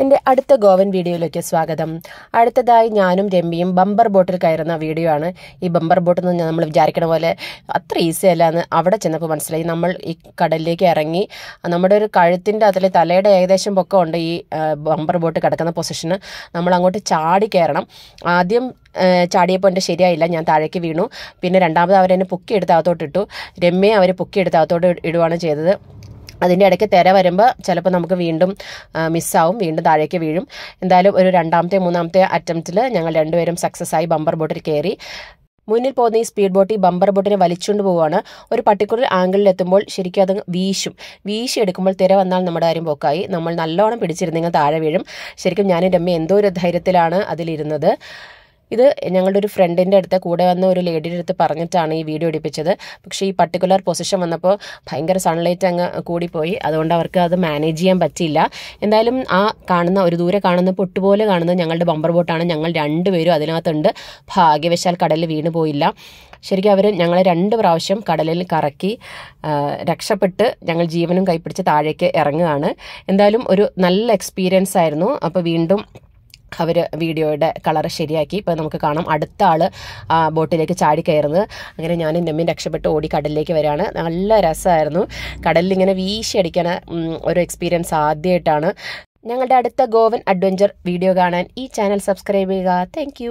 എൻ്റെ അടുത്ത ഗോവൻ വീഡിയോയിലേക്ക് സ്വാഗതം. അടുത്തതായി ഞാനും രമ്യയും ബമ്പർ ബോട്ടിൽ കയറുന്ന വീഡിയോ ആണ്. ഈ ബമ്പർ ബോട്ട് എന്ന് നമ്മൾ വിചാരിക്കണ പോലെ അത്ര ഈസി അല്ല എന്ന് അവിടെ ചെന്നപ്പോൾ മനസ്സിലായി. നമ്മൾ ഈ കടലിലേക്ക് ഇറങ്ങി നമ്മുടെ ഒരു കഴുത്തിൻ്റെ അതിൽ തലയുടെ ഏകദേശം പൊക്കമുണ്ട് ഈ ബമ്പർ ബോട്ട് കിടക്കുന്ന പൊസിഷന്. നമ്മൾ അങ്ങോട്ട് ചാടി കയറണം. ആദ്യം ചാടിയപ്പോൾ എൻ്റെ ശരിയായില്ല, ഞാൻ താഴേക്ക് വീണു. പിന്നെ രണ്ടാമത് അവരെന്നെ പൊക്കിയെടുത്ത് അകത്തോട്ടിട്ടു. രമ്യയെ അവർ പൊക്കിയെടുത്ത് അകത്തോട്ട് ഇടുകയാണ് ചെയ്തത്. അതിൻ്റെ ഇടയ്ക്ക് തിര വരുമ്പോൾ ചിലപ്പോൾ നമുക്ക് വീണ്ടും മിസ്സാവും, വീണ്ടും താഴേക്ക് വീഴും. എന്തായാലും ഒരു രണ്ടാമത്തെ മൂന്നാമത്തെ അറ്റംപ്റ്റിൽ ഞങ്ങൾ രണ്ടുപേരും സക്സസ് ആയി ബമ്പർ ബോട്ടിൽ കയറി. മുന്നിൽ പോകുന്ന ഈ സ്പീഡ് ബോട്ട് ഈ ബമ്പർ ബോട്ടിനെ വലിച്ചുകൊണ്ട് പോവുകയാണ്. ഒരു പർട്ടിക്കുലർ ആംഗിളിൽ എത്തുമ്പോൾ ശരിക്കും അത് വീശി എടുക്കുമ്പോൾ തിര വന്നാൽ നമ്മുടെ കാര്യം പോക്കായി. നമ്മൾ നല്ലോണം പിടിച്ചിരുന്നെങ്കിൽ താഴെ വീഴും. ശരിക്കും ഞാനും രമ്യ എന്തോ ഒരു ധൈര്യത്തിലാണ് അതിലിരുന്നത്. ഇത് ഞങ്ങളുടെ ഒരു ഫ്രണ്ടിൻ്റെ അടുത്ത് കൂടെ വന്ന ഒരു ലേഡിയുടെ അടുത്ത് പറഞ്ഞിട്ടാണ് ഈ വീഡിയോ എടുപ്പിച്ചത്. പക്ഷേ ഈ പർട്ടിക്കുലർ പൊസിഷൻ വന്നപ്പോൾ ഭയങ്കര സൺലൈറ്റ് അങ്ങ് കൂടിപ്പോയി. അതുകൊണ്ട് അവർക്ക് അത് മാനേജ് ചെയ്യാൻ പറ്റിയില്ല. എന്തായാലും ആ കാണുന്ന ഒരു ദൂരെ കാണുന്ന പൊട്ടുപോലെ കാണുന്ന ഞങ്ങളുടെ ബമ്പർ ബോട്ടാണ്. ഞങ്ങൾ രണ്ടുപേരും അതിനകത്തുണ്ട്. ഭാഗ്യവശാൽ കടലിൽ വീണ് പോയില്ല. ശരിക്കും അവർ ഞങ്ങളെ 2 പ്രാവശ്യം കടലിൽ കറക്കി രക്ഷപ്പെട്ട് ഞങ്ങൾ ജീവനും കൈപ്പിടിച്ച് താഴേക്ക് ഇറങ്ങുകയാണ്. എന്തായാലും ഒരു നല്ല എക്സ്പീരിയൻസ് ആയിരുന്നു. അപ്പോൾ വീണ്ടും അവർ വീഡിയോയുടെ കളർ ശരിയാക്കി. ഇപ്പോൾ നമുക്ക് കാണാം അടുത്ത ആൾ ബോട്ടിലേക്ക് ചാടി കയറുന്നത്. അങ്ങനെ ഞാനും രമ്യയും രക്ഷപ്പെട്ട് ഓടി കടലിലേക്ക് വരികയാണ്. നല്ല രസമായിരുന്നു. കടലിൽ വീശി അടിക്കാൻ ഒരു എക്സ്പീരിയൻസ് ആദ്യമായിട്ടാണ്. ഞങ്ങളുടെ അടുത്ത ഗോവൻ അഡ്വഞ്ചർ വീഡിയോ കാണാൻ ഈ ചാനൽ സബ്സ്ക്രൈബ് ചെയ്യുക. താങ്ക്